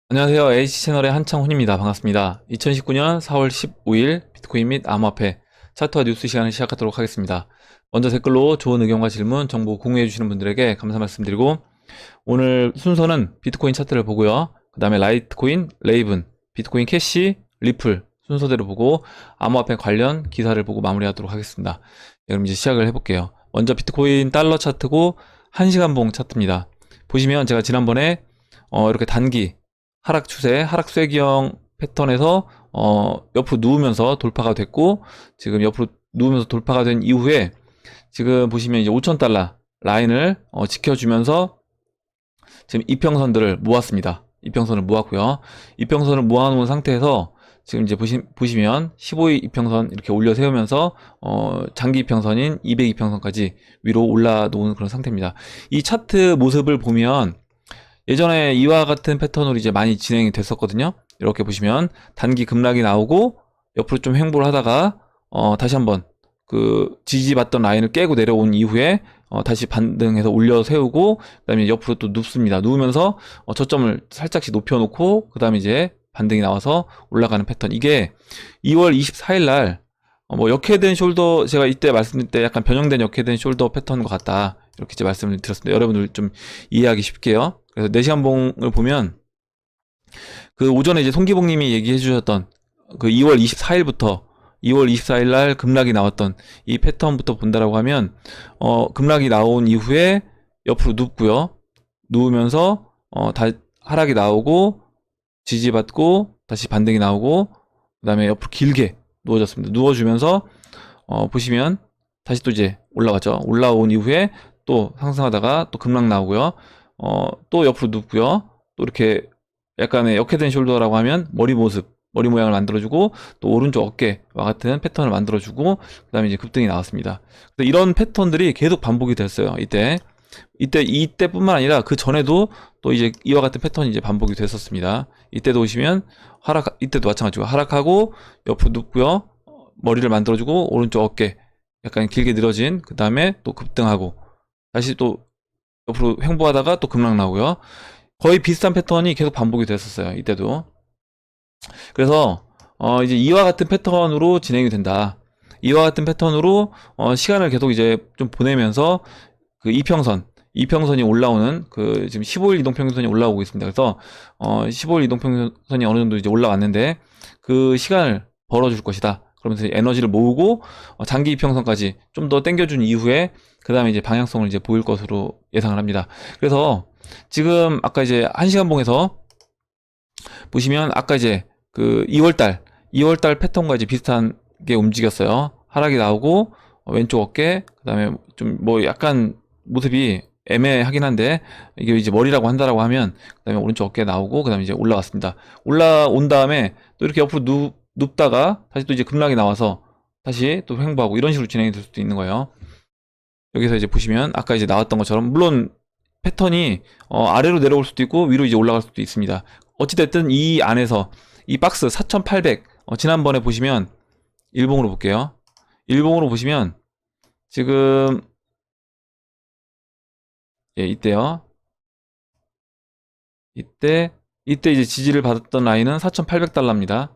안녕하세요. H채널의 한창훈입니다. 반갑습니다. 2019년 4월 15일 비트코인 및 암호화폐 차트와 뉴스 시간을 시작하도록 하겠습니다. 먼저 댓글로 좋은 의견과 질문, 정보 공유해 주시는 분들에게 감사 말씀드리고, 오늘 순서는 비트코인 차트를 보고요. 그 다음에 라이트코인, 레이븐, 비트코인 캐시, 리플 순서대로 보고 암호화폐 관련 기사를 보고 마무리하도록 하겠습니다. 네, 그럼 이제 시작을 해볼게요. 먼저 비트코인 달러 차트고 1시간봉 차트입니다. 보시면 제가 지난번에 이렇게 단기 하락 추세, 하락 쐐기형 패턴에서 옆으로 누우면서 돌파가 됐고, 지금 옆으로 누우면서 돌파가 된 이후에 지금 보시면 이제 5,000달러 라인을 지켜주면서 지금 이평선들을 모았습니다. 이평선을 모았고요. 이평선을 모아놓은 상태에서 지금 이제 보시면 15일 이평선 이렇게 올려 세우면서 장기 이평선인 200 이평선까지 위로 올라놓은 그런 상태입니다. 이 차트 모습을 보면 예전에 이와 같은 패턴으로 이제 많이 진행이 됐었거든요. 이렇게 보시면 단기 급락이 나오고 옆으로 좀 횡보를 하다가 다시 한번 그 지지받던 라인을 깨고 내려온 이후에 다시 반등해서 올려 세우고, 그다음에 옆으로 또 눕습니다. 누우면서 저점을 살짝씩 높여놓고 그 다음에 이제 반등이 나와서 올라가는 패턴. 이게 2월 24일 날 뭐 역회된 숄더, 제가 이때 말씀드릴 때 약간 변형된 역회된 숄더 패턴과 같다, 이렇게 이제 말씀을 드렸습니다. 여러분들 좀 이해하기 쉽게요. 그래서 4시간 봉을 보면 그 오전에 이제 송기봉님이 얘기해 주셨던 그 2월 24일부터 2월 24일 날 급락이 나왔던 이 패턴부터 본다라고 하면 급락이 나온 이후에 옆으로 눕고요. 누우면서 다 하락이 나오고 지지받고 다시 반등이 나오고 그 다음에 옆으로 길게 누워졌습니다. 누워주면서 보시면 다시 또 이제 올라가죠. 올라온 이후에 또 상승하다가 또 급락 나오고요. 또 옆으로 눕고요. 또 이렇게 약간의 역회된 숄더라고 하면 머리 모양을 만들어주고 또 오른쪽 어깨와 같은 패턴을 만들어주고 그 다음에 이제 급등이 나왔습니다. 이런 패턴들이 계속 반복이 됐어요. 이때뿐만 아니라 그 전에도 또 이제 이와 같은 패턴이 이제 반복이 됐었습니다. 이때도 오시면 이때도 마찬가지고 하락하고 옆으로 눕고요. 머리를 만들어주고 오른쪽 어깨 약간 길게 늘어진, 그 다음에 또 급등하고 다시 또 옆으로 횡보하다가 또 급락 나오고요. 거의 비슷한 패턴이 계속 반복이 됐었어요. 이때도. 그래서 이제 이와 같은 패턴으로 진행이 된다. 이와 같은 패턴으로 시간을 계속 이제 좀 보내면서 그 이평선이 올라오는 그 지금 15일 이동평균선이 올라오고 있습니다. 그래서 15일 이동평균선이 어느 정도 이제 올라왔는데 그 시간을 벌어줄 것이다. 그러면서 에너지를 모으고 장기 이평선까지 좀 더 당겨준 이후에 그 다음에 이제 방향성을 이제 보일 것으로 예상을 합니다. 그래서 지금 아까 이제 1시간 봉에서 보시면 아까 이제 그 2월달 패턴과 이제 비슷하게 움직였어요. 하락이 나오고 왼쪽 어깨, 그 다음에 좀 뭐 약간 모습이 애매하긴 한데 이게 이제 머리라고 한다라고 하면 그 다음에 오른쪽 어깨 나오고 그 다음에 이제 올라왔습니다. 올라온 다음에 또 이렇게 옆으로 눕다가 다시 또 이제 급락이 나와서 다시 또 횡보하고 이런 식으로 진행이 될 수도 있는 거예요. 여기서 이제 보시면 아까 이제 나왔던 것처럼 물론 패턴이 아래로 내려올 수도 있고 위로 이제 올라갈 수도 있습니다. 어찌됐든 이 안에서 이 박스 4800 지난번에 보시면 일봉으로 볼게요. 일봉으로 보시면 지금 이때요. 이때 이제 지지를 받았던 라인은 4800달러입니다.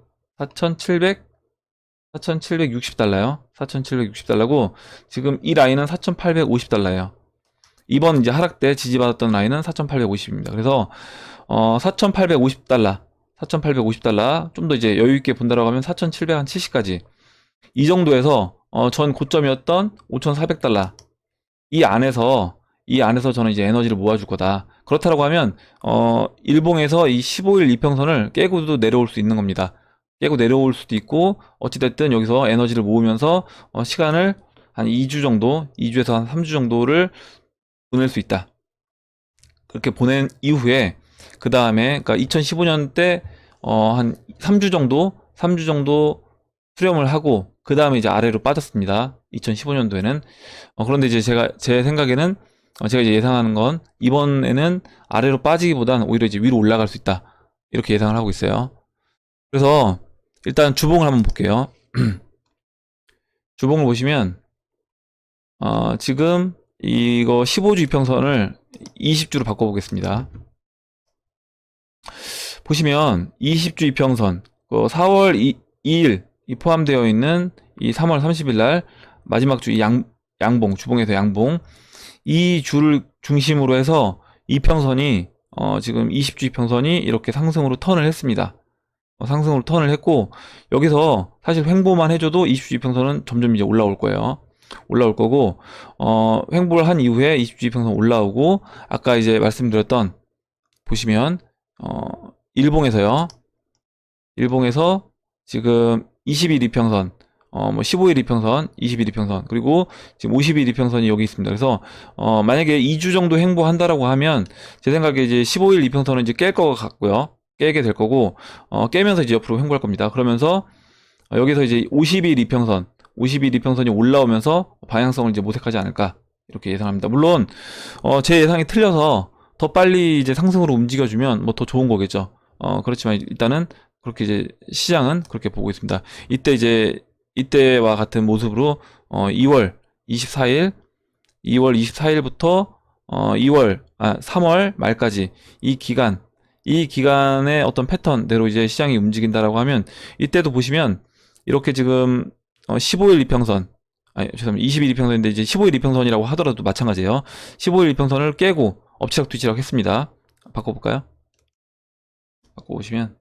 4760달러요. 4760달러고 지금 이 라인은 4850달러예요. 이번 이제 하락 때 지지받았던 라인은 4850입니다. 그래서 4850달러 좀 더 이제 여유있게 본다라고 하면 4770까지 이 정도에서 전 고점이었던 5400달러 이 안에서 저는 이제 에너지를 모아줄 거다. 그렇다라고 하면 일봉에서 이 15일 이평선을 깨고도 내려올 수 있는 겁니다. 깨고 내려올 수도 있고 어찌됐든 여기서 에너지를 모으면서 시간을 한 2주 정도, 2주에서 한 3주 정도를 보낼 수 있다. 그렇게 보낸 이후에 그 다음에 그러니까 2015년 때 한 3주 정도 수렴을 하고 그 다음에 이제 아래로 빠졌습니다. 2015년도에는 그런데 이제 제 생각에는 제가 이제 예상하는 건 이번에는 아래로 빠지기보단 오히려 이제 위로 올라갈 수 있다, 이렇게 예상을 하고 있어요. 그래서 일단 주봉을 한번 볼게요. 주봉을 보시면 지금 이거 15주 이평선을 20주로 바꿔보겠습니다. 보시면 20주 이평선 4월 2일 포함되어 있는 이 3월 30일 날 마지막 주 양봉, 주봉에서 양봉, 이 주를 중심으로 해서 이평선이 지금 20주 이평선이 이렇게 상승으로 턴을 했습니다. 상승으로 턴을 했고, 여기서 사실 횡보만 해줘도 20주 이평선은 점점 이제 올라올 거예요. 올라올 거고, 횡보를 한 이후에 20주 이평선 올라오고, 아까 이제 말씀드렸던, 보시면 일봉에서요. 일봉에서 지금 20일 이평선, 15일 이평선, 20일 이평선, 그리고 지금 50일 이평선이 여기 있습니다. 그래서 만약에 2주 정도 횡보한다라고 하면 제 생각에 이제 15일 이평선은 이제 깰 것 같고요. 깨게 될 거고, 깨면서 이제 옆으로 횡보할 겁니다. 그러면서 여기서 이제 50일 이평선이 올라오면서 방향성을 이제 모색하지 않을까 이렇게 예상합니다. 물론 제 예상이 틀려서 더 빨리 이제 상승으로 움직여주면 뭐 더 좋은 거겠죠. 그렇지만 일단은 그렇게 이제 시장은 그렇게 보고 있습니다. 이때와 같은 모습으로 2월 24일부터 3월 말까지 이 기간의 어떤 패턴대로 이제 시장이 움직인다라고 하면, 이때도 보시면 이렇게 지금 15일 이평선, 죄송합니다. 20일 이평선인데 이제 15일 이평선이라고 하더라도 마찬가지예요. 15일 이평선을 깨고 엎치락 뒤치락 했습니다. 바꿔볼까요? 바꿔보시면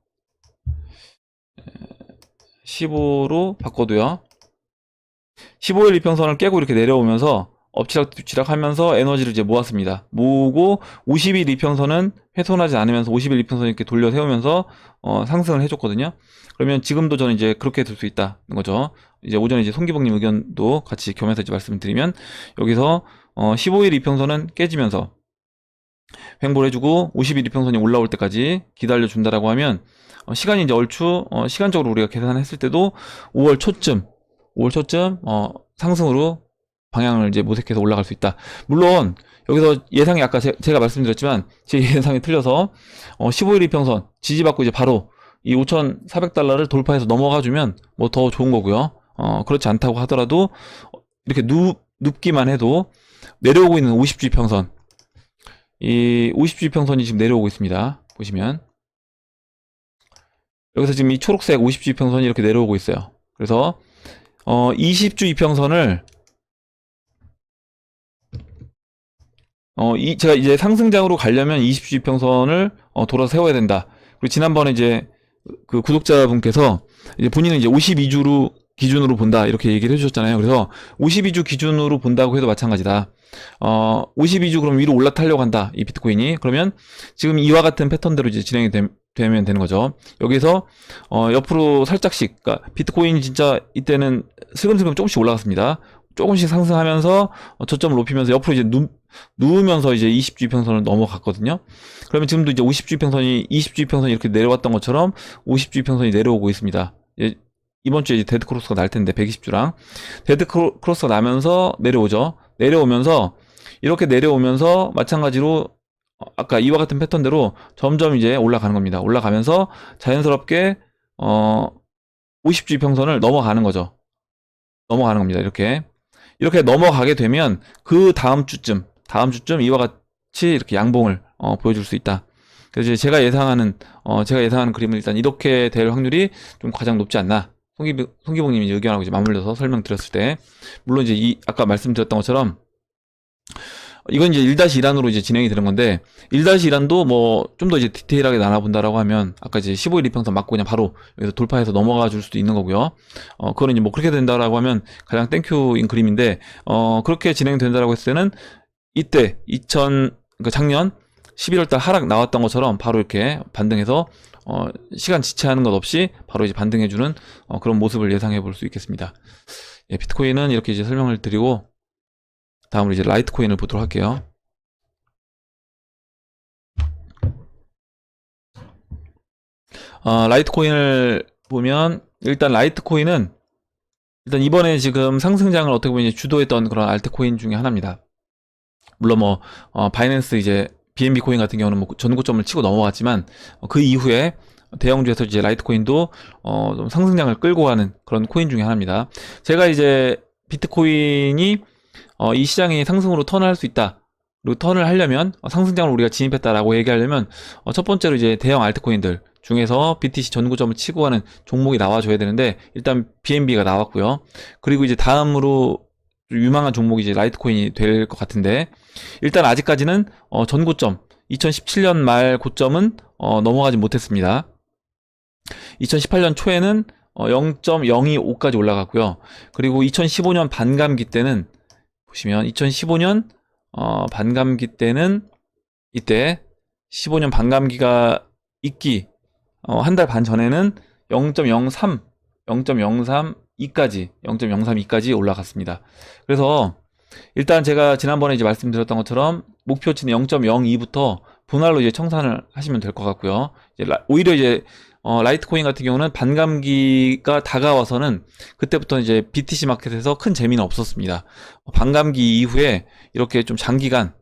15로 바꿔도요. 15일 이평선을 깨고 이렇게 내려오면서 엎치락 뒤치락 하면서 에너지를 이제 모았습니다. 모으고 50일 이평선은 훼손하지 않으면서 50일 이평선 이렇게 돌려 세우면서 상승을 해줬거든요. 그러면 지금도 저는 이제 그렇게 될 수 있다는 거죠. 이제 오전에 이제 송기봉님 의견도 같이 겸해서 이제 말씀드리면, 여기서 15일 이평선은 깨지면서 횡보를 해주고 50일 이평선이 올라올 때까지 기다려준다라고 하면, 시간이 이제 얼추 시간적으로 우리가 계산했을 때도 5월 초쯤 상승으로 방향을 이제 모색해서 올라갈 수 있다. 물론 여기서 예상이 아까 제가 말씀드렸지만 제 예상이 틀려서 15일 이평선 지지받고 이제 바로 이 5,400달러를 돌파해서 넘어가 주면 뭐 더 좋은 거고요. 그렇지 않다고 하더라도 이렇게 눕기만 해도 내려오고 있는 50주 이평선, 이 50주 이평선이 지금 내려오고 있습니다. 보시면 여기서 지금 이 초록색 50주 이평선이 이렇게 내려오고 있어요. 그래서 20주 이평선을 제가 이제 상승장으로 가려면 20주 이평선을 돌아서 세워야 된다. 그리고 지난번에 이제 그 구독자분께서 이제 본인은 이제 52주로 기준으로 본다 이렇게 얘기를 해주셨잖아요. 그래서 52주 기준으로 본다고 해도 마찬가지다. 52주 그럼 위로 올라타려고 한다, 이 비트코인이. 그러면 지금 이와 같은 패턴대로 이제 진행이 되면 되는 거죠. 여기서 옆으로 살짝씩, 그러니까 비트코인이 진짜 이때는 슬금슬금 조금씩 올라갔습니다. 조금씩 상승하면서 저점을 높이면서 옆으로 이제 누우면서 이제 20주 이평선을 넘어갔거든요. 그러면 지금도 이제 50주 이평선이 20주 이평선이 이렇게 내려왔던 것처럼 50주 이평선이 내려오고 있습니다. 이번 주에 이제 데드 크로스가 날 텐데 120주랑 데드 크로스가 나면서 내려오죠. 내려오면서 이렇게 내려오면서 마찬가지로 아까 이와 같은 패턴대로 점점 이제 올라가는 겁니다. 올라가면서 자연스럽게 50주 이평선을 넘어가는 거죠. 넘어가는 겁니다. 이렇게 넘어가게 되면 그 다음 주쯤 이와 같이 이렇게 양봉을 보여줄 수 있다. 그래서 제가 예상하는 그림은 일단 이렇게 될 확률이 좀 가장 높지 않나. 송기봉님이 의견하고 이제 맞물려서 설명드렸을 때, 물론 이제 아까 말씀드렸던 것처럼 이건 이제 1-1안으로 이제 진행이 되는 건데, 1-1안도 뭐 좀 더 이제 디테일하게 나눠본다라고 하면 아까 이제 15일 이평선 맞고 그냥 바로 여기서 돌파해서 넘어가 줄 수도 있는 거고요. 그거는 이제 뭐 그렇게 된다라고 하면 가장 땡큐인 그림인데, 그렇게 진행된다라고 했을 때는 이때 그러니까 작년 11월달 하락 나왔던 것처럼 바로 이렇게 반등해서 시간 지체하는 것 없이 바로 이제 반등해주는 그런 모습을 예상해 볼 수 있겠습니다. 예, 비트코인은 이렇게 이제 설명을 드리고, 다음으로 이제 라이트코인을 보도록 할게요. 라이트코인을 보면, 일단 라이트코인은 일단 이번에 지금 상승장을 어떻게 보면 이제 주도했던 그런 알트코인 중에 하나입니다. 물론 뭐 바이낸스 이제 BNB 코인 같은 경우는 뭐 전고점을 치고 넘어갔지만, 그 이후에 대형주에서 이제 라이트코인도 좀 상승장을 끌고 가는 그런 코인 중에 하나입니다. 제가 이제 비트코인이 이 시장이 상승으로 턴을 할 수 있다. 그리고 턴을 하려면 상승장을 우리가 진입했다라고 얘기하려면 첫 번째로 이제 대형 알트코인들 중에서 BTC 전고점을 치고 가는 종목이 나와줘야 되는데 일단 BNB가 나왔고요. 그리고 이제 다음으로 유망한 종목이 이제 라이트코인이 될 것 같은데 일단 아직까지는 전고점 2017년 말 고점은 넘어가지 못했습니다. 2018년 초에는 0.025까지 올라갔고요. 그리고 2015년 반감기 때는 보시면 2015년 반감기 때는 이때 15년 반감기가 있기 한 달 반 전에는 0.03, 0.032까지 0.032까지 올라갔습니다. 그래서 일단 제가 지난번에 이제 말씀드렸던 것처럼 목표치는 0.02부터 분할로 이제 청산을 하시면 될 것 같고요. 오히려 이제 라이트코인 같은 경우는 반감기가 다가와서는 그때부터 이제 BTC 마켓에서 큰 재미는 없었습니다. 반감기 이후에 이렇게 좀 장기간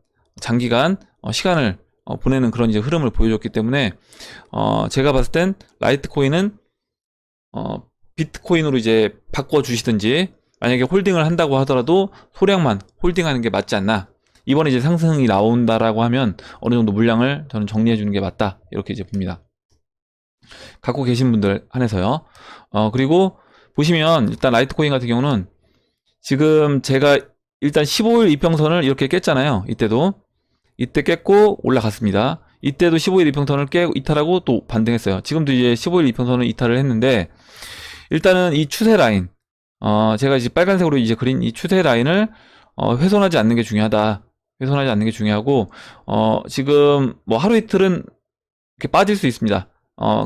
시간을 보내는 그런 이제 흐름을 보여줬기 때문에 제가 봤을 땐 라이트코인은 비트코인으로 이제 바꿔 주시든지 만약에 홀딩을 한다고 하더라도 소량만 홀딩하는 게 맞지 않나. 이번에 이제 상승이 나온다라고 하면 어느 정도 물량을 저는 정리해 주는 게 맞다. 이렇게 이제 봅니다. 갖고 계신 분들 한해서요. 그리고 보시면 일단 라이트코인 같은 경우는 지금 제가 일단 15일 이평선을 이렇게 깼잖아요. 이때 깼고 올라갔습니다. 이때도 15일 이평선을 깨고 이탈하고 또 반등했어요. 지금도 이제 15일 이평선을 이탈을 했는데 일단은 이 추세 라인 제가 이제 빨간색으로 이제 그린 이 추세 라인을 훼손하지 않는 게 중요하다. 훼손하지 않는 게 중요하고 지금 뭐 하루 이틀은 이렇게 빠질 수 있습니다.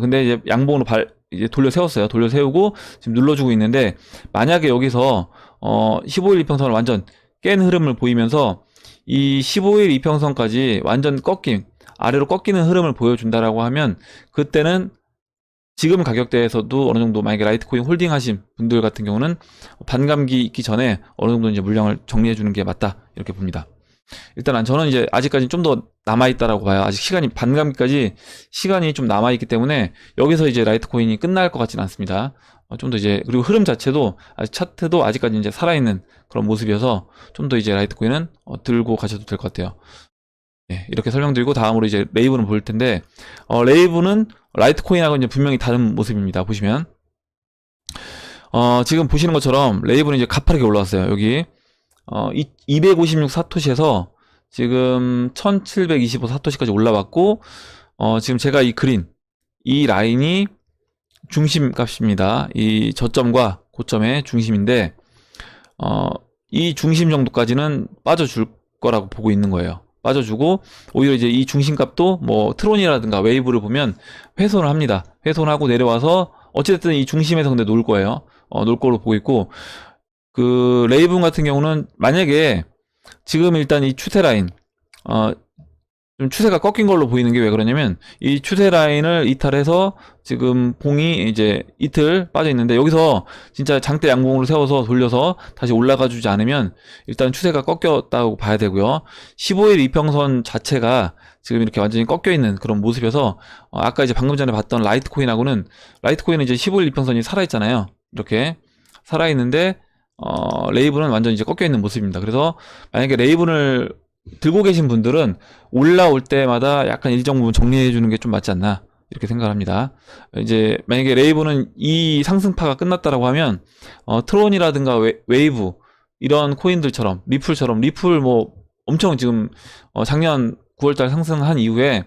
근데 이제 양봉으로 이제 돌려 세웠어요. 돌려 세우고 지금 눌러주고 있는데 만약에 여기서 15일 이평선을 완전 깬 흐름을 보이면서 이 15일 이평선까지 완전 아래로 꺾이는 흐름을 보여준다라고 하면 그때는 지금 가격대에서도 어느 정도 만약에 라이트코인 홀딩 하신 분들 같은 경우는 반감기 있기 전에 어느 정도 이제 물량을 정리해 주는 게 맞다. 이렇게 봅니다. 일단 저는 이제 아직까지 좀 더 남아있다라고 봐요. 아직 반감기까지 시간이 좀 남아있기 때문에 여기서 이제 라이트코인이 끝날 것 같지는 않습니다. 좀 더 이제, 그리고 흐름 자체도, 아직 차트도 아직까지 이제 살아있는 그런 모습이어서 좀 더 이제 라이트코인은 들고 가셔도 될 것 같아요. 네, 이렇게 설명드리고 다음으로 이제 레이브는 볼 텐데, 레이브는 라이트코인하고 이제 분명히 다른 모습입니다. 보시면. 지금 보시는 것처럼 레이브는 이제 가파르게 올라왔어요. 여기. 256 사토시에서 지금 1725 사토시까지 올라왔고 지금 제가 이 라인이 중심 값입니다. 이 저점과 고점의 중심인데 이 중심 정도까지는 빠져줄 거라고 보고 있는 거예요. 빠져주고 오히려 이제 이 중심 값도 뭐 트론이라든가 웨이브를 보면 훼손을 합니다. 훼손하고 내려와서 어찌됐든 이 중심에서 근데 놀 거예요. 놀 거로 보고 있고 그 레이븐 같은 경우는 만약에 지금 일단 이 추세 라인 좀 추세가 꺾인 걸로 보이는 게 왜 그러냐면 이 추세 라인을 이탈해서 지금 봉이 이제 이틀 빠져 있는데 여기서 진짜 장대 양봉으로 세워서 돌려서 다시 올라가 주지 않으면 일단 추세가 꺾였다고 봐야 되고요. 15일 이평선 자체가 지금 이렇게 완전히 꺾여 있는 그런 모습이어서 아까 이제 방금 전에 봤던 라이트코인은 이제 15일 이평선이 살아 있잖아요. 이렇게 살아 있는데 레이븐은 완전 이제 꺾여 있는 모습입니다. 그래서 만약에 레이븐을 들고 계신 분들은 올라올 때마다 약간 일정 부분 정리해 주는 게 좀 맞지 않나 이렇게 생각합니다. 이제 만약에 레이븐은 이 상승파가 끝났다라고 하면 트론이라든가 웨이브 이런 코인들처럼 리플 뭐 엄청 지금 작년 9월달 상승한 이후에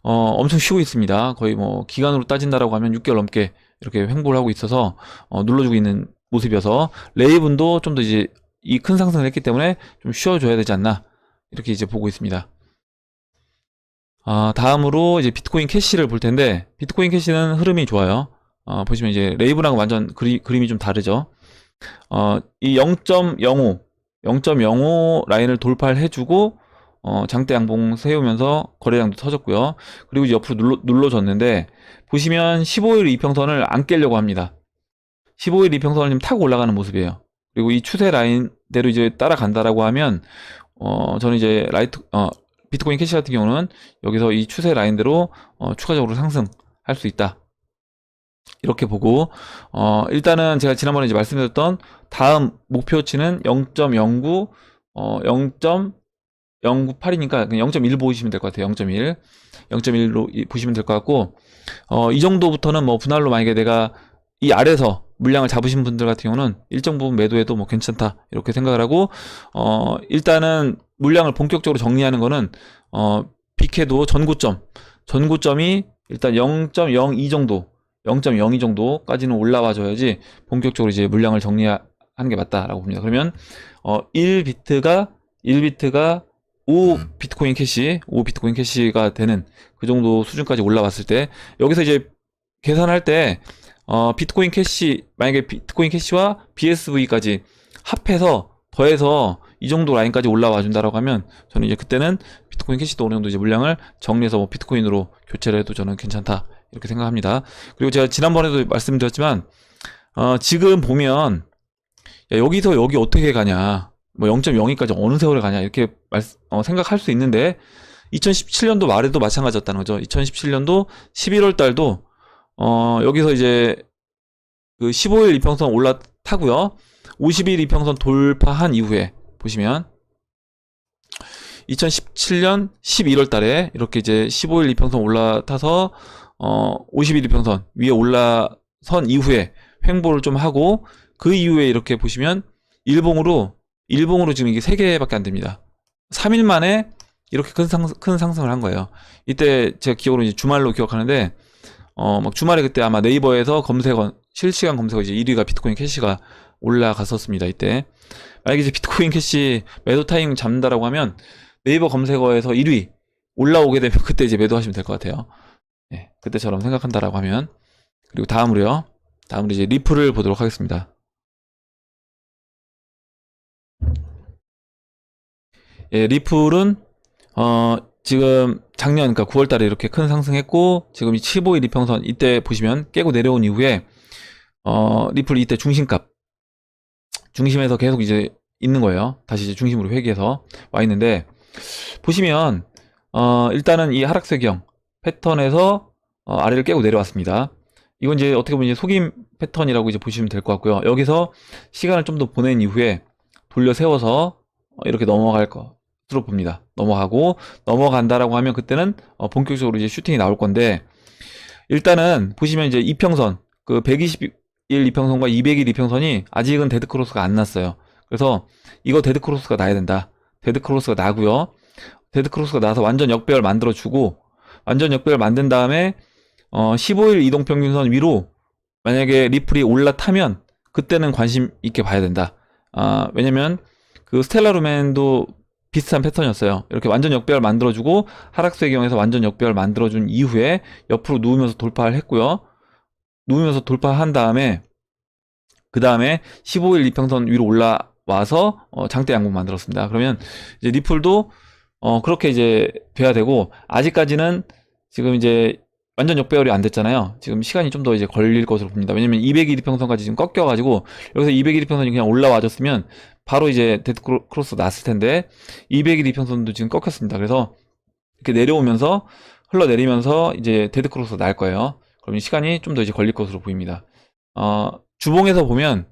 엄청 쉬고 있습니다. 거의 뭐 기간으로 따진다라고 하면 6개월 넘게 이렇게 횡보를 하고 있어서 눌러주고 있는 모습이어서 레이븐도 좀 더 이제 이 큰 상승을 했기 때문에 좀 쉬어줘야 되지 않나 이렇게 이제 보고 있습니다. 다음으로 이제 비트코인 캐시를 볼 텐데 비트코인 캐시는 흐름이 좋아요. 보시면 이제 레이븐하고 완전 그림이 좀 다르죠. 이 0.05 라인을 돌파를 해주고 장대 양봉 세우면서 거래량도 터졌고요. 그리고 이제 옆으로 눌러줬는데 보시면 15일 이평선을 안 깨려고 합니다. 15일 이평선을 지금 타고 올라가는 모습이에요. 그리고 이 추세 라인대로 이제 따라간다라고 하면 저는 이제 비트코인 캐시 같은 경우는 여기서 이 추세 라인대로 추가적으로 상승할 수 있다. 이렇게 보고 일단은 제가 지난번에 이제 말씀드렸던 다음 목표치는 0.09 0.098이니까 그냥 0.1 보시면 될 것 같아요. 0.1 0.1로 보시면 될 것 같고 이 정도부터는 뭐 분할로 만약에 내가 이 아래에서 물량을 잡으신 분들 같은 경우는 일정 부분 매도해도 뭐 괜찮다 이렇게 생각을 하고 일단은 물량을 본격적으로 정리하는 거는 빅해도 전고점이 일단 0.02 정도 0.02 정도까지는 올라와 줘야지 본격적으로 이제 물량을 정리하는 게 맞다라고 봅니다. 그러면 1비트가 5 비트코인 캐시가 되는 그 정도 수준까지 올라왔을 때 여기서 이제 계산할 때 비트코인 캐시 만약에 비트코인 캐시와 BSV까지 합해서 더해서 이 정도 라인까지 올라와 준다라고 하면 저는 이제 그때는 비트코인 캐시도 어느 정도 이제 물량을 정리해서 뭐 비트코인으로 교체를 해도 저는 괜찮다 이렇게 생각합니다. 그리고 제가 지난번에도 말씀드렸지만 지금 보면 야, 여기서 여기 어떻게 가냐 뭐 0.02까지 어느 세월에 가냐 이렇게 생각할 수 있는데 2017년도 말에도 마찬가지였다는 거죠. 2017년도 11월 달도 여기서 이제 그 15일 이평선 올라타고요. 50일 이평선 돌파한 이후에 보시면 2017년 11월 달에 이렇게 이제 15일 이평선 올라타서 50일 이평선 위에 올라선 이후에 횡보를 좀 하고 그 이후에 이렇게 보시면 일봉으로 지금 이게 3개밖에 안 됩니다. 3일 만에 이렇게 큰 상승을 한 거예요. 이때 제가 기억으로 이제 주말로 기억하는데 막 주말에 그때 아마 네이버에서 실시간 검색어 이제 1위가 비트코인 캐시가 올라갔었습니다. 이때 만약에 이제 비트코인 캐시 매도 타이밍 잡는다라고 하면 네이버 검색어에서 1위 올라오게 되면 그때 이제 매도하시면 될 것 같아요. 네, 그때처럼 생각한다라고 하면. 그리고 다음으로 이제 리플을 보도록 하겠습니다. 예, 리플은 지금 작년 그러니까 9월 달에 이렇게 큰 상승했고 지금 이 15일 이평선 이때 보시면 깨고 내려온 이후에 리플 이때 중심에서 계속 이제 있는 거예요. 다시 이제 중심으로 회귀해서 와 있는데 보시면 일단은 이 하락세경 패턴에서 아래를 깨고 내려왔습니다. 이건 이제 어떻게 보면 이제 속임 패턴이라고 이제 보시면 될 것 같고요. 여기서 시간을 좀 더 보낸 이후에 돌려 세워서 이렇게 넘어갈 것으로 봅니다. 넘어간다라고 하면 그때는 본격적으로 이제 슈팅이 나올 건데 일단은 보시면 이제 이평선 그 120일 이평선과 200일 이평선이 아직은 데드크로스가 안 났어요. 그래서 이거 데드크로스가 나야 된다. 데드크로스가 나고요. 데드크로스가 나서 완전 역배열 만들어주고 완전 역배열 만든 다음에 15일 이동평균선 위로 만약에 리플이 올라타면 그때는 관심 있게 봐야 된다. 왜냐면 그 스텔라 루멘도 비슷한 패턴이었어요. 이렇게 완전 역배열 만들어주고 하락세의 경우에서 완전 역배열 만들어준 이후에 옆으로 누우면서 돌파를 했고요. 누우면서 돌파한 다음에 그 다음에 15일 이평선 위로 올라와서 장대 양봉 만들었습니다. 그러면 이제 리플도 그렇게 이제 돼야 되고 아직까지는 지금 이제 완전 역배열이 안 됐잖아요. 지금 시간이 좀 더 이제 걸릴 것으로 봅니다. 왜냐면 200일 이평선까지 지금 꺾여가지고 여기서 200일 이평선이 그냥 올라와줬으면 바로 이제 데드크로스 났을 텐데 200일 이평선도 지금 꺾였습니다. 그래서 이렇게 내려오면서 흘러내리면서 이제 데드크로스 날 거예요. 그럼 시간이 좀 더 이제 걸릴 것으로 보입니다. 주봉에서 보면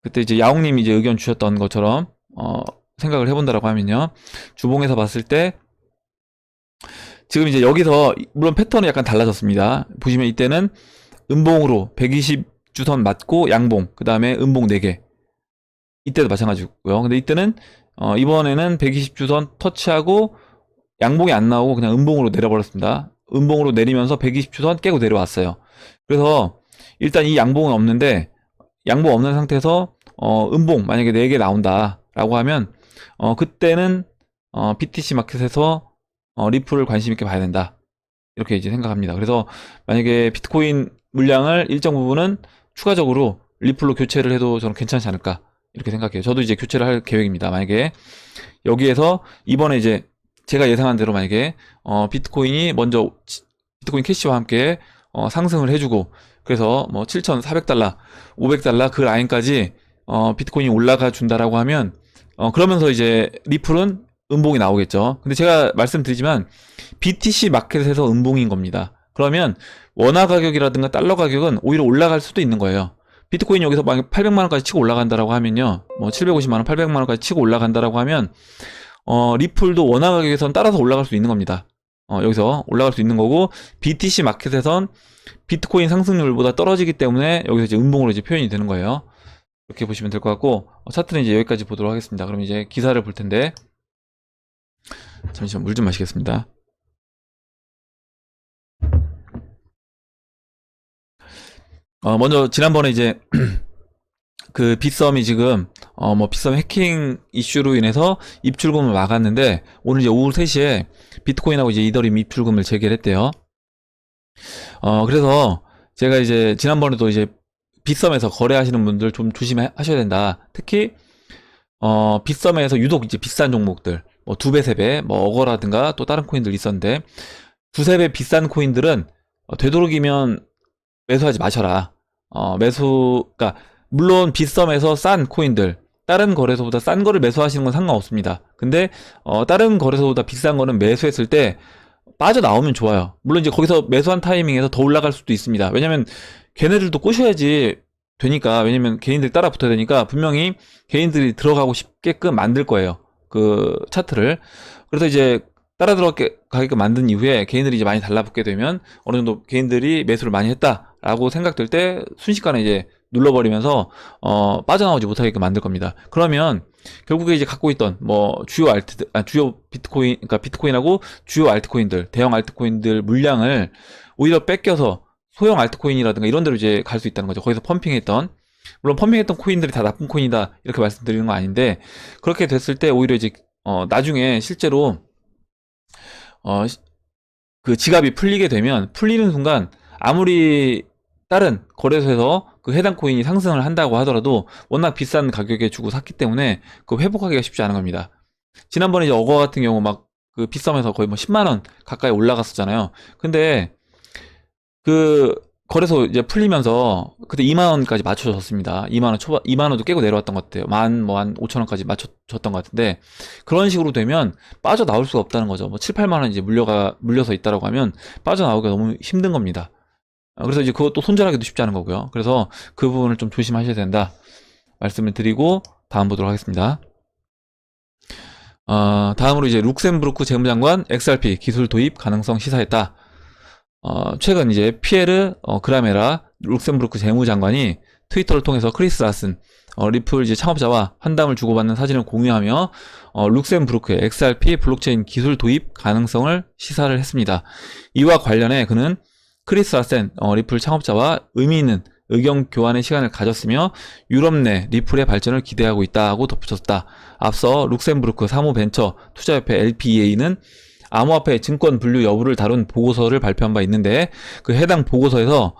그때 이제 야옹님이 이제 의견 주셨던 것처럼 생각을 해본다라고 하면요. 주봉에서 봤을 때 지금 이제 여기서 물론 패턴이 약간 달라졌습니다. 보시면 이때는 음봉으로 120주선 맞고 양봉 그 다음에 음봉 4개 이때도 마찬가지고요. 근데 이때는 이번에는 120주선 터치하고 양봉이 안 나오고 그냥 음봉으로 내려버렸습니다. 음봉으로 내리면서 120주선 깨고 내려왔어요. 그래서 일단 이 양봉은 없는데 양봉 없는 상태에서 음봉 만약에 4개 나온다 라고 하면 그때는 BTC 마켓에서 리플을 관심 있게 봐야 된다 이렇게 이제 생각합니다. 그래서 만약에 비트코인 물량을 일정 부분은 추가적으로 리플로 교체를 해도 저는 괜찮지 않을까 이렇게 생각해요. 저도 이제 교체를 할 계획입니다. 만약에 여기에서 이번에 이제 제가 예상한 대로 만약에 비트코인이 먼저 비트코인 캐시와 함께 상승을 해주고 그래서 뭐 7,400달러, 500달러 그 라인까지 비트코인이 올라가 준다라고 하면 그러면서 이제 리플은 음봉이 나오겠죠. 근데 제가 말씀드리지만 BTC 마켓에서 음봉인 겁니다. 그러면 원화 가격이라든가 달러 가격은 오히려 올라갈 수도 있는 거예요. 비트코인 여기서 막 800만원까지 치고 올라간다라고 하면요, 뭐 750만원, 800만원까지 치고 올라간다라고 하면 리플도 원화 가격에선 따라서 올라갈 수 있는 겁니다. 여기서 올라갈 수 있는 거고, BTC 마켓에선 비트코인 상승률보다 떨어지기 때문에 여기서 이제 음봉으로 이제 표현이 되는 거예요. 이렇게 보시면 될 것 같고, 차트는 이제 여기까지 보도록 하겠습니다. 그럼 이제 기사를 볼 텐데, 잠시만 물 좀 마시겠습니다. 먼저 지난번에 이제 그 빗썸이 지금 뭐 빗썸 해킹 이슈로 인해서 입출금을 막았는데, 오늘 이제 오후 3시에 비트코인하고 이제 이더리움 입출금을 재개했대요. 그래서 제가 이제 지난번에도 이제 빗썸에서 거래하시는 분들 좀 조심하셔야 된다. 특히 빗썸에서 유독 이제 비싼 종목들, 뭐 2배, 3배, 뭐 어거라든가 또 다른 코인들 있었는데, 2, 3배 비싼 코인들은 되도록이면 매수하지 마셔라. 그러니까 물론 빗썸에서 싼 코인들, 다른 거래소보다 싼 거를 매수하시는 건 상관없습니다. 근데 다른 거래소보다 비싼 거는 매수했을 때 빠져나오면 좋아요. 물론 이제 거기서 매수한 타이밍에서 더 올라갈 수도 있습니다. 왜냐면 걔네들도 꼬셔야지 되니까, 왜냐면 개인들이 따라 붙어야 되니까 분명히 개인들이 들어가고 싶게끔 만들 거예요, 그 차트를. 그래서 이제 따라 들어가게끔 만든 이후에 개인들이 이제 많이 달라붙게 되면 어느 정도 개인들이 매수를 많이 했다라고 생각될 때 순식간에 이제 눌러버리면서 빠져나오지 못하게끔 만들 겁니다. 그러면 결국에 이제 갖고 있던 뭐 주요 비트코인, 그러니까 비트코인하고 주요 알트코인들, 대형 알트코인들 물량을 오히려 뺏겨서 소형 알트코인이라든가 이런 데로 이제 갈 수 있다는 거죠. 거기서 펌핑했던, 물론 펌핑했던 코인들이 다 나쁜 코인이다 이렇게 말씀드리는 건 아닌데, 그렇게 됐을 때 오히려 이제 나중에 실제로 그 지갑이 풀리게 되면, 풀리는 순간 아무리 다른 거래소에서 그 해당 코인이 상승을 한다고 하더라도 워낙 비싼 가격에 주고 샀기 때문에 그 회복하기가 쉽지 않은 겁니다. 지난번에 이제 어거 같은 경우 막 그 빗썸에서 거의 뭐 10만원 가까이 올라갔었잖아요. 근데 그 거래소 이제 풀리면서 그때 2만원까지 맞춰줬습니다. 2만원 초반, 2만원도 깨고 내려왔던 것 같아요. 한 5천원까지 맞춰줬던 것 같은데, 그런 식으로 되면 빠져나올 수가 없다는 거죠. 뭐 7, 8만원 이제 물려서 있다라고 하면 빠져나오기가 너무 힘든 겁니다. 그래서 이제 그것도 손절하기도 쉽지 않은 거고요. 그래서 그 부분을 좀 조심하셔야 된다 말씀을 드리고, 다음 보도록 하겠습니다. 다음으로 이제 룩셈부르크 재무장관 XRP 기술 도입 가능성 시사했다. 최근 이제 피에르 그라메라 룩셈부르크 재무장관이 트위터를 통해서 크리스 라슨 리플 이제 창업자와 환담을 주고받는 사진을 공유하며 룩셈부르크의 XRP 블록체인 기술 도입 가능성을 시사를 했습니다. 이와 관련해 그는 크리스 라센 리플 창업자와 의미 있는 의견 교환의 시간을 가졌으며 유럽 내 리플의 발전을 기대하고 있다고 덧붙였다. 앞서 룩셈부르크 사무벤처 투자협회 LPEA는 암호화폐 증권 분류 여부를 다룬 보고서를 발표한 바 있는데, 그 해당 보고서에서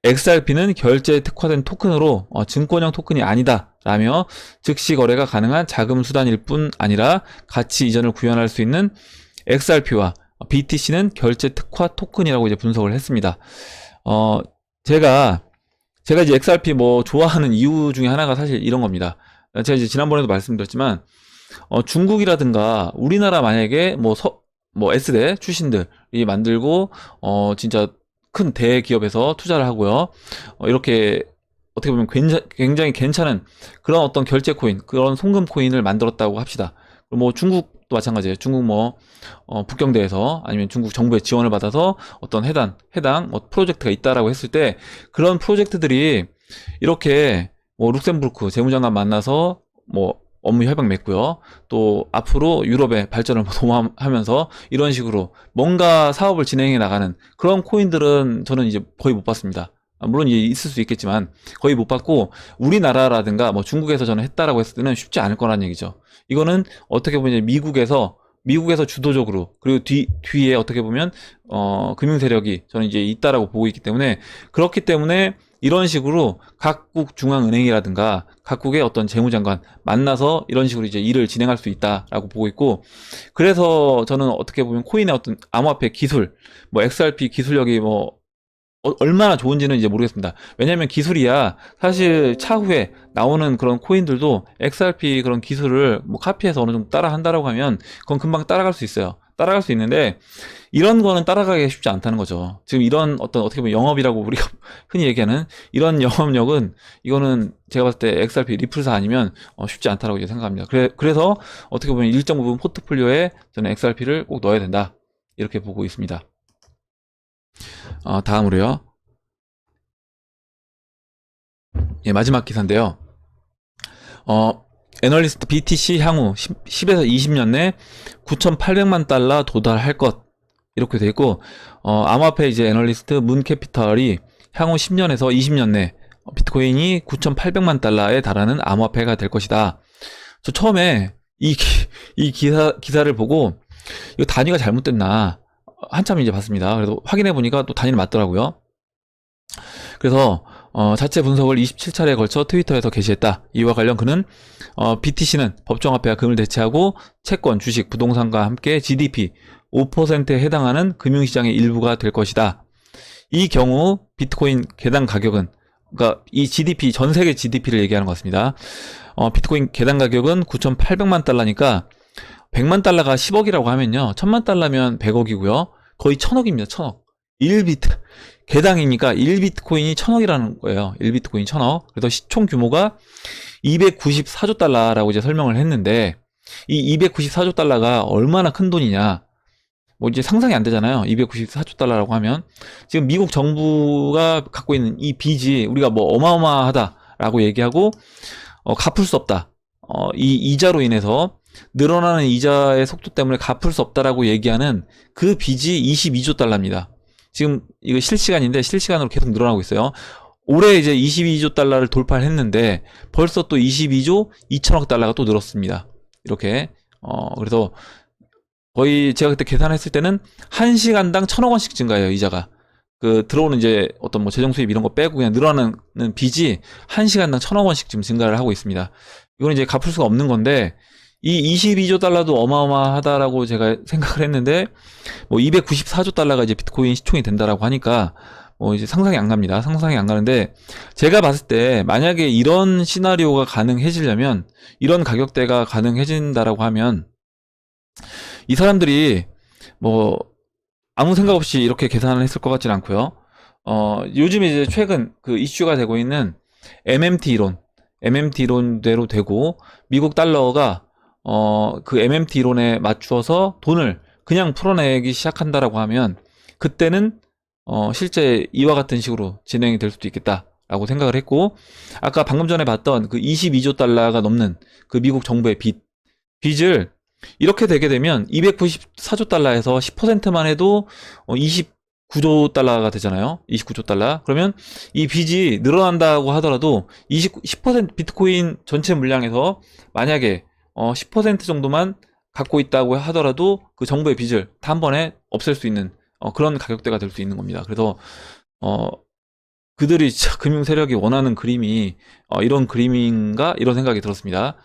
XRP는 결제에 특화된 토큰으로 증권형 토큰이 아니다 라며 즉시 거래가 가능한 자금 수단일 뿐 아니라 가치 이전을 구현할 수 있는 XRP와 BTC는 결제 특화 토큰이라고 이제 분석을 했습니다. 제가 이제 XRP 뭐 좋아하는 이유 중에 하나가 사실 이런 겁니다. 제가 이제 지난번에도 말씀드렸지만 중국이라든가 우리나라 만약에 뭐 S대 출신들이 만들고 진짜 큰 대기업에서 투자를 하고요, 이렇게 어떻게 보면 굉장히 괜찮은 그런 어떤 결제 코인, 그런 송금 코인을 만들었다고 합시다. 뭐 중국도 마찬가지예요. 중국 뭐 북경대에서 아니면 중국 정부의 지원을 받아서 어떤 해당 뭐 프로젝트가 있다라고 했을 때, 그런 프로젝트들이 이렇게 뭐 룩셈부르크 재무장관 만나서 뭐 업무 협약 맺고요, 또 앞으로 유럽의 발전을 도모하면서 이런 식으로 뭔가 사업을 진행해 나가는 그런 코인들은 저는 이제 거의 못 봤습니다. 물론 있을 수 있겠지만 거의 못 봤고, 우리나라라든가 뭐 중국에서 저는 했다라고 했을 때는 쉽지 않을 거라는 얘기죠. 이거는 어떻게 보면 미국에서 주도적으로, 그리고 뒤에 어떻게 보면 금융 세력이 저는 이제 있다라고 보고 있기 때문에, 그렇기 때문에 이런 식으로 각국 중앙은행이라든가 각국의 어떤 재무장관 만나서 이런 식으로 이제 일을 진행할 수 있다라고 보고 있고, 그래서 저는 어떻게 보면 코인의 어떤 암호화폐 기술, 뭐 XRP 기술력이 뭐 얼마나 좋은지는 이제 모르겠습니다. 왜냐면 기술이야 사실 차후에 나오는 그런 코인들도 XRP 그런 기술을 뭐 카피해서 어느 정도 따라 한다라고 하면 그건 금방 따라갈 수 있어요. 따라갈 수 있는데 이런 거는 따라가기가 쉽지 않다는 거죠. 지금 이런 어떻게 보면 영업이라고 우리가 흔히 얘기하는 이런 영업력은 이거는 제가 봤을 때 XRP 리플사 아니면 쉽지 않다라고 이제 생각합니다. 그래서 어떻게 보면 일정 부분 포트폴리오에 저는 XRP를 꼭 넣어야 된다 이렇게 보고 있습니다. 다음으로요. 예, 마지막 기사인데요. 애널리스트 BTC 향후 10에서 20년 내 9,800만 달러 도달할 것 이렇게 돼 있고 암호화폐 이제 애널리스트 문캐피털이 향후 10년에서 20년 내 비트코인이 9,800만 달러에 달하는 암호화폐가 될 것이다. 저 처음에 이 기사를 보고 이거 단위가 잘못됐나 한참 이제 봤습니다. 그래서 확인해 보니까 또 단위는 맞더라고요. 그래서 자체 분석을 27차례에 걸쳐 트위터에서 게시했다. 이와 관련 그는 BTC는 법정화폐와 금을 대체하고 채권, 주식, 부동산과 함께 GDP 5%에 해당하는 금융시장의 일부가 될 것이다. 이 경우 비트코인 개당 가격은 그러니까 이 GDP 전 세계 GDP를 얘기하는 것 같습니다. 비트코인 개당 가격은 9,800만 달러니까 100만 달러가 10억이라고 하면요. 1000만 달러면 100억이고요. 거의 1000억입니다. 1000억. 1비트 개당이니까 1비트코인이 1000억이라는 거예요. 1비트코인 1000억. 그래서 시총 규모가 294조 달러라고 이제 설명을 했는데 이 294조 달러가 얼마나 큰 돈이냐. 뭐 이제 상상이 안 되잖아요. 294조 달러라고 하면 지금 미국 정부가 갖고 있는 이 빚이 우리가 뭐 어마어마하다라고 얘기하고 갚을 수 없다. 이 이자로 인해서 늘어나는 이자의 속도 때문에 갚을 수 없다라고 얘기하는 그 빚이 22조 달러입니다. 지금 이거 실시간인데 실시간으로 계속 늘어나고 있어요. 올해 이제 22조 달러를 돌파했는데 벌써 또 22조 2천억 달러가 또 늘었습니다. 이렇게 그래서 거의 제가 그때 계산했을 때는 1시간당 1,000억 원씩 증가해요, 이자가. 그 들어오는 이제 어떤 뭐 재정 수입 이런 거 빼고 그냥 늘어나는 빚이 1시간당 1,000억 원씩 지금 증가를 하고 있습니다. 이건 이제 갚을 수가 없는 건데 이 22조 달러도 어마어마하다라고 제가 생각을 했는데 뭐 294조 달러가 이제 비트코인 시총이 된다라고 하니까 뭐 이제 상상이 안 갑니다. 상상이 안 가는데 제가 봤을 때 만약에 이런 시나리오가 가능해지려면 이런 가격대가 가능해진다라고 하면 이 사람들이 뭐 아무 생각 없이 이렇게 계산을 했을 것 같지는 않고요. 요즘 이제 최근 그 이슈가 되고 있는 MMT 이론대로 되고 미국 달러가 그 MMT 이론에 맞추어서 돈을 그냥 풀어내기 시작한다라고 하면 그때는 실제 이와 같은 식으로 진행이 될 수도 있겠다라고 생각을 했고 아까 방금 전에 봤던 그 22조 달러가 넘는 그 미국 정부의 빚을 이렇게 되게 되면 294조 달러에서 10%만 해도 29조 달러가 되잖아요. 29조 달러. 그러면 이 빚이 늘어난다고 하더라도 10% 비트코인 전체 물량에서 만약에 10% 정도만 갖고 있다고 하더라도 그 정부의 빚을 단번에 없앨 수 있는 그런 가격대가 될 수 있는 겁니다. 그래서 그들이 진짜 금융 세력이 원하는 그림이 이런 그림인가 이런 생각이 들었습니다.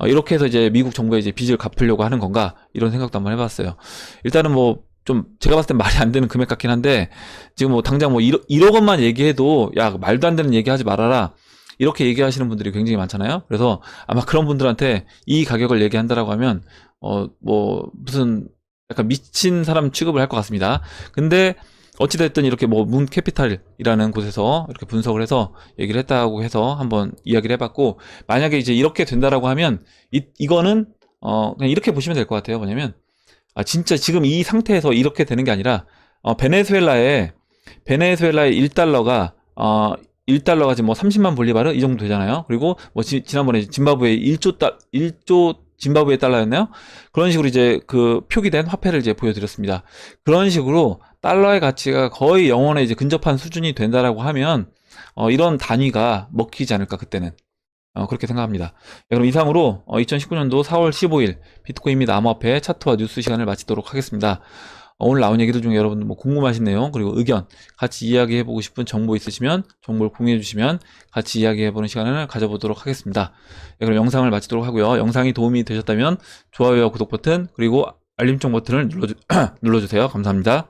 이렇게 해서 이제 미국 정부에 이제 빚을 갚으려고 하는 건가 이런 생각도 한번 해봤어요. 일단은 뭐 좀 제가 봤을 땐 말이 안 되는 금액 같긴 한데 지금 뭐 당장 뭐 1억 원만 얘기해도 야 말도 안 되는 얘기하지 말아라 이렇게 얘기하시는 분들이 굉장히 많잖아요. 그래서 아마 그런 분들한테 이 가격을 얘기한다라고 하면 뭐 무슨 약간 미친 사람 취급을 할 것 같습니다. 근데 어찌됐든 이렇게 뭐 문캐피탈이라는 곳에서 이렇게 분석을 해서 얘기를 했다고 해서 한번 이야기를 해봤고 만약에 이제 이렇게 된다라고 하면 이거는 그냥 이렇게 보시면 될 것 같아요. 뭐냐면 진짜 지금 이 상태에서 이렇게 되는 게 아니라 베네수엘라의 1달러가 1달러가 지금 뭐 30만 볼리바르 이 정도 되잖아요. 그리고 뭐 지난번에 짐바브웨 1조 짐바브웨 달러였나요? 그런 식으로 이제 그 표기된 화폐를 이제 보여드렸습니다. 그런 식으로 달러의 가치가 거의 0원에 이제 근접한 수준이 된다라고 하면 이런 단위가 먹히지 않을까 그때는 그렇게 생각합니다. 네, 그럼 이상으로 2019년도 4월 15일 비트코인 및 암호화폐 차트와 뉴스 시간을 마치도록 하겠습니다. 오늘 나온 얘기들 중에 여러분 뭐 궁금하신 내용 그리고 의견 같이 이야기해보고 싶은 정보 있으시면 정보를 공유해주시면 같이 이야기해보는 시간을 가져보도록 하겠습니다. 네, 그럼 영상을 마치도록 하고요. 영상이 도움이 되셨다면 좋아요와 구독 버튼 그리고 알림종 버튼을 눌러주세요. 감사합니다.